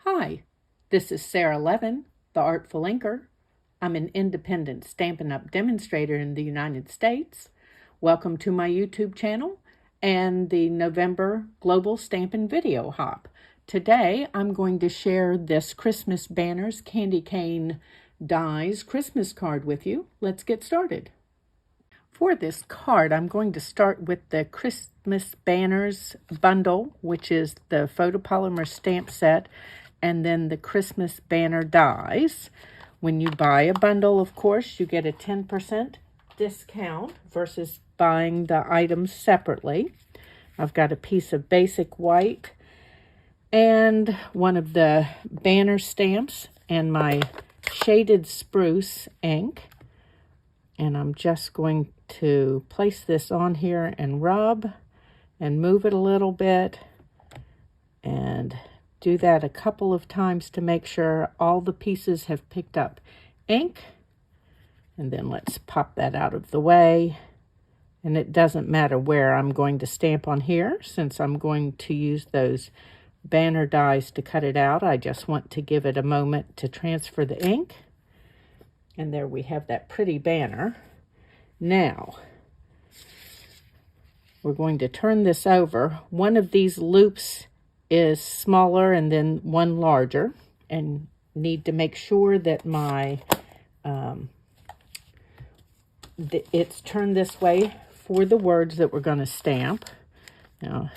Hi, this is Sara Levin, the Artful Inker. I'm an independent Stampin' Up! Demonstrator in the United States. Welcome to my YouTube channel and the November Global Stampin' Video Hop. Today, I'm going to share this Christmas Banners Candy Cane Dies Christmas card with you. Let's get started. For this card, I'm going to start with the Christmas Banners bundle, which is the photopolymer stamp set, and then the Christmas Banner dies. When you buy a bundle, of course, you get a 10% discount versus buying the items separately. I've got a piece of basic white and one of the banner stamps and my shaded spruce ink. And I'm just going to place this on here and rub and move it a little bit and do that a couple of times to make sure all the pieces have picked up ink. And then let's pop that out of the way. And it doesn't matter where I'm going to stamp on here, since I'm going to use those banner dies to cut it out. I just want to give it a moment to transfer the ink. And there we have that pretty banner. Now, we're going to turn this over. One of these loops is smaller and then one larger, and need to make sure that my it's turned this way for the words that we're going to stamp. Now,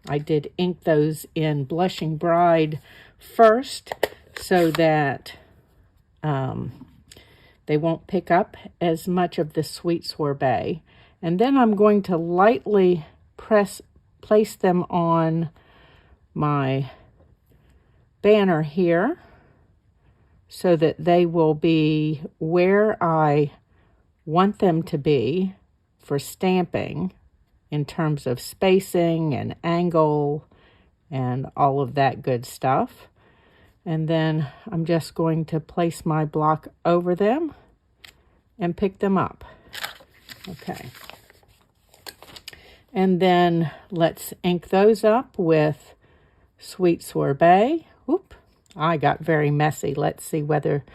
I did ink those in Blushing Bride first so that they won't pick up as much of the Sweet Sorbet. And then I'm going to lightly place them on my banner here so that they will be where I want them to be for stamping in terms of spacing and angle and all of that good stuff. And then I'm just going to place my block over them and pick them up. Okay. And then let's ink those up with Sweet Sorbet. Whoop, I got very messy. Let's see whether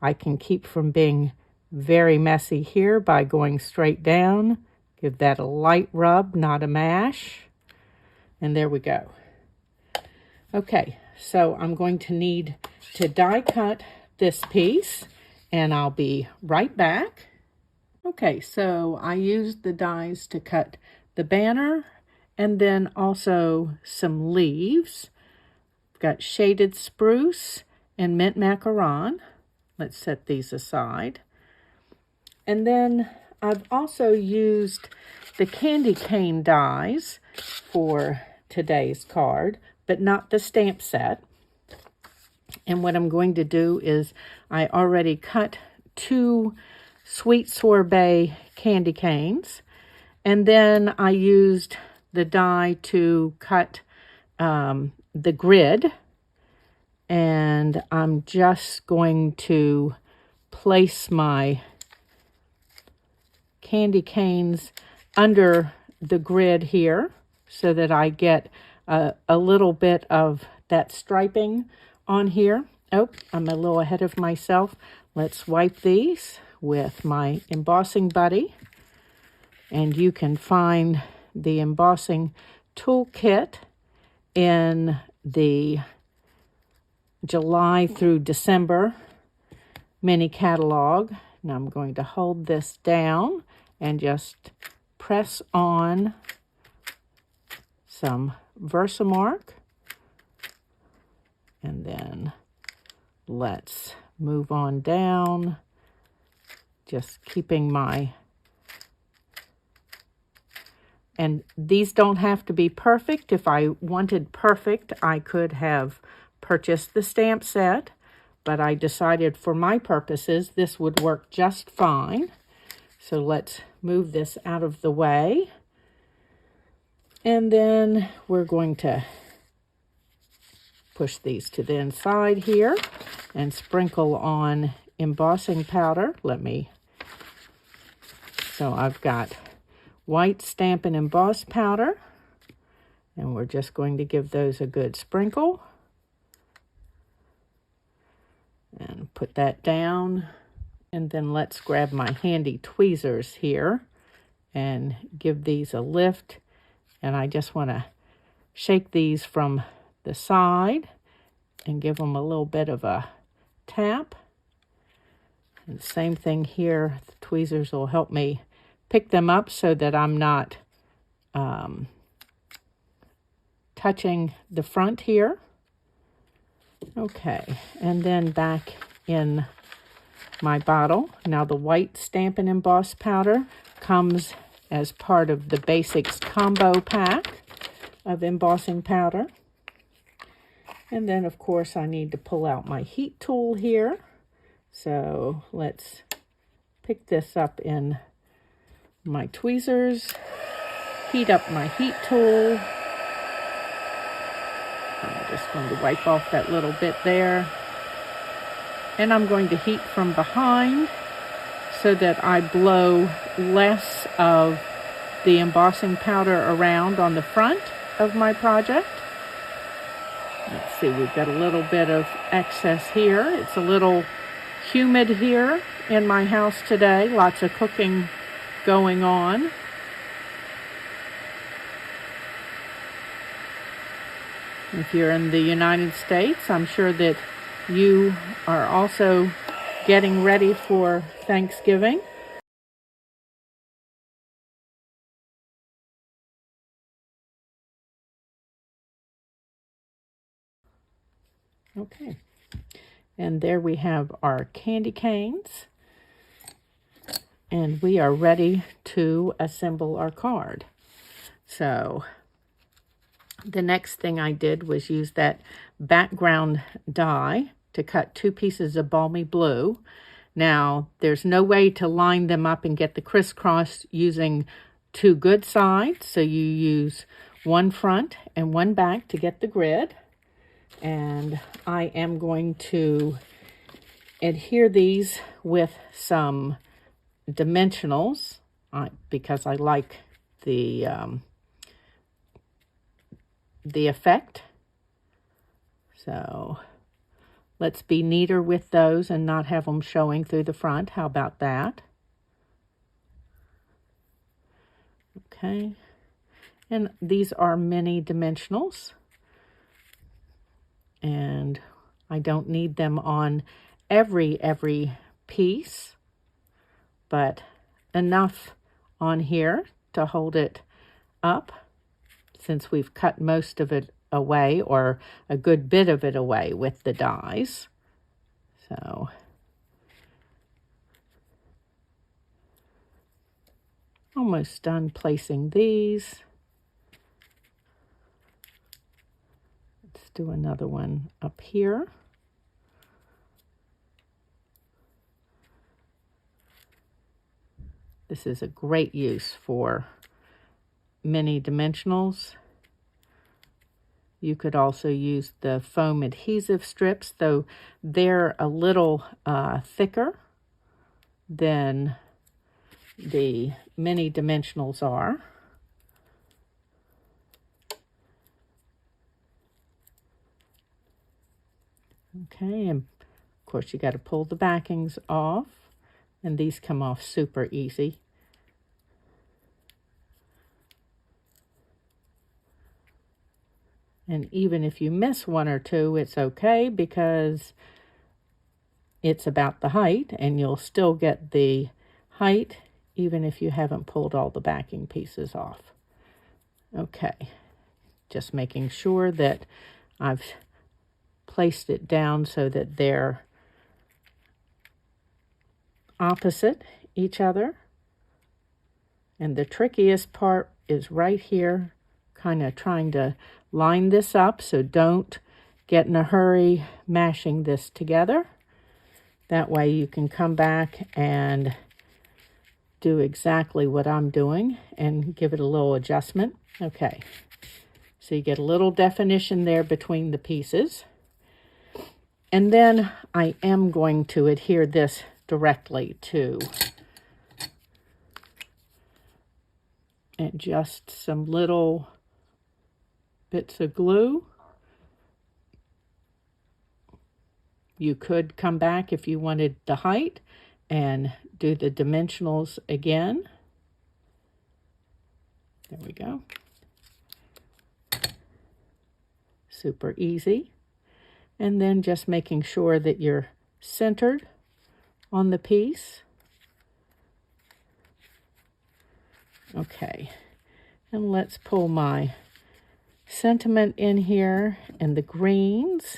I can keep from being very messy here by going straight down. Give that a light rub, not a mash. And there we go. Okay, so I'm going to need to die cut this piece, and I'll be right back. Okay, so I used the dies to cut the banner and then also some leaves. I've got shaded spruce and mint macaron. Let's set these aside. And then I've also used the candy cane dies for today's card, but not the stamp set. And what I'm going to do is I already cut 2 Sweet Sorbet candy canes, and then I used the die to cut the grid, and I'm just going to place my candy canes under the grid here so that I get a little bit of that striping on here. Oh, I'm a little ahead of myself. Let's wipe these with my embossing buddy. And you can find the embossing toolkit in the July through December mini catalog. Now I'm going to hold this down and just press on some Versamark. And then let's move on down, just keeping my... And these don't have to be perfect. If I wanted perfect, I could have purchased the stamp set, but I decided for my purposes, this would work just fine. So let's move this out of the way. And then we're going to push these to the inside here and sprinkle on embossing powder. So I've got white Stampin' Emboss powder, and we're just going to give those a good sprinkle. And put that down. And then let's grab my handy tweezers here and give these a lift. And I just want to shake these from the side and give them a little bit of a tap. And same thing here. The tweezers will help me pick them up so that I'm not touching the front here. Okay, and then back in my bottle. Now the white Stampin' Emboss powder comes as part of the Basics combo pack of embossing powder. And then of course I need to pull out my heat tool here. So let's pick this up in my tweezers, heat up my heat tool. I'm just going to wipe off that little bit there. And I'm going to heat from behind so that I blow less of the embossing powder around on the front of my project. Let's see, we've got a little bit of excess here. It's a little humid here in my house today. Lots of cooking going on. If you're in the United States, I'm sure that you are also getting ready for Thanksgiving. Okay, and there we have our candy canes, and we are ready to assemble our card. So the next thing I did was use that background die to cut 2 pieces of balmy blue. Now, there's no way to line them up and get the crisscross using 2 good sides, so you use one front and one back to get the grid. And I am going to adhere these with some dimensionals because I like the effect. So let's be neater with those and not have them showing through the front. How about that? Okay. And these are mini dimensionals. And I don't need them on every piece, but enough on here to hold it up since we've cut most of it away, or a good bit of it away with the dies. So almost done placing these. Let's do another one up here. This is a great use for mini dimensionals. You could also use the foam adhesive strips, though they're a little thicker than the mini dimensionals are. Okay, and of course you got to pull the backings off, and these come off super easy. And even if you miss one or two, it's okay because it's about the height, and you'll still get the height even if you haven't pulled all the backing pieces off. Okay, just making sure that I've placed it down so that they're opposite each other. And the trickiest part is right here, kind of trying to line this up, so don't get in a hurry mashing this together. That way you can come back and do exactly what I'm doing and give it a little adjustment. Okay, so you get a little definition there between the pieces. And then I am going to adhere this directly to and just some little bits of glue. You could come back if you wanted the height and do the dimensionals again. There we go. Super easy. And then just making sure that you're centered on the piece. Okay, and let's pull my sentiment in here and the greens.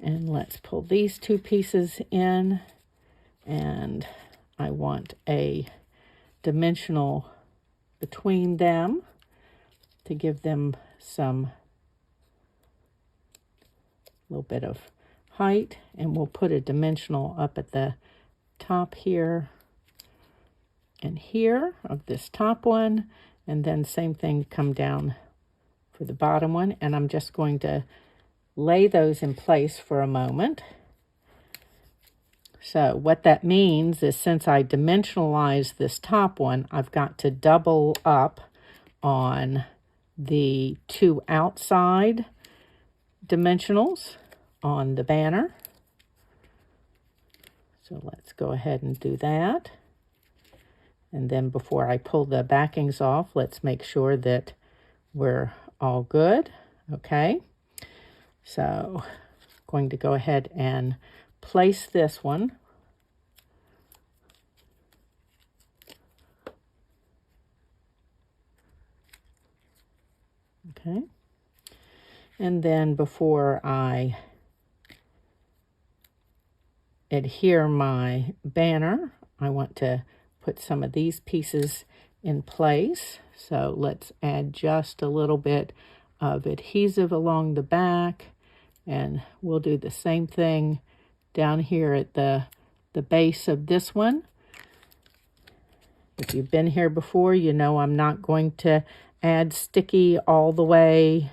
And let's pull these two pieces in, and I want a dimensional between them to give them some little bit of height, and we'll put a dimensional up at the top here and here of this top one, and then same thing come down for the bottom one. And I'm just going to lay those in place for a moment. So what that means is, since I dimensionalized this top one, I've got to double up on the two outside dimensionals on the banner. So let's go ahead and do that. And then before I pull the backings off, let's make sure that we're all good. Okay. So I'm going to go ahead and place this one. Okay. And then before I adhere my banner, I want to put some of these pieces in place. So let's add just a little bit of adhesive along the back, and we'll do the same thing down here at the base of this one. If you've been here before, you know I'm not going to add sticky all the way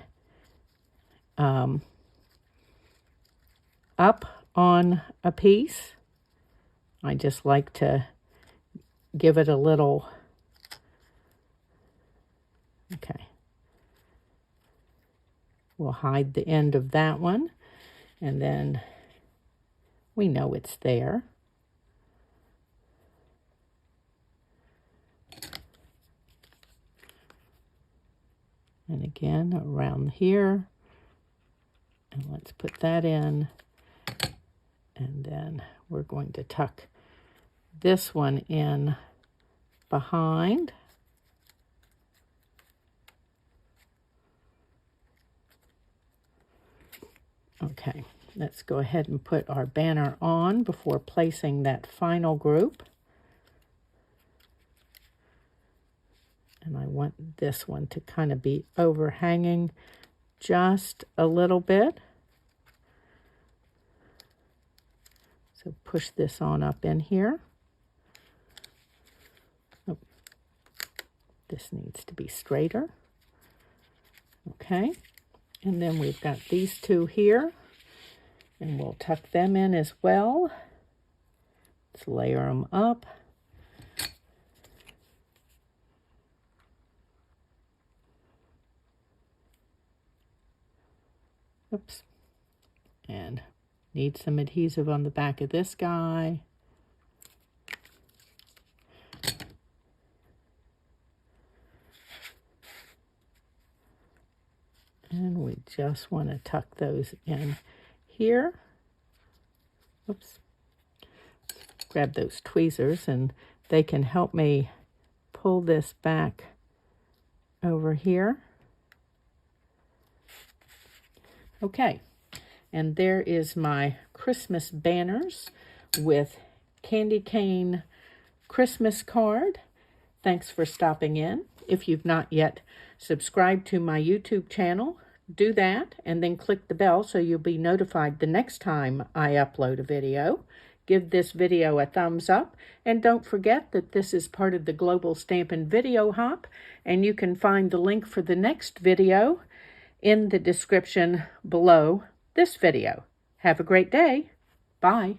up on a piece. I just like to give it a little, okay. We'll hide the end of that one, and then we know it's there. And again, around here, and let's put that in, and then we're going to tuck this one in behind. Okay, let's go ahead and put our banner on before placing that final group. And I want this one to kind of be overhanging just a little bit. So push this on up in here. Oh, this needs to be straighter. Okay, and then we've got these two here, and we'll tuck them in as well. Let's layer them up. Oops. And need some adhesive on the back of this guy. And we just want to tuck those in here. Oops. Grab those tweezers, and they can help me pull this back over here. Okay, and there is my Christmas banners with candy cane Christmas card. Thanks for stopping in. If you've not yet subscribed to my YouTube channel, do that, and then click the bell so you'll be notified the next time I upload a video. Give this video a thumbs up, and don't forget that this is part of the Global Stampin' Video Hop, and you can find the link for the next video in the description below this video. Have a great day. Bye.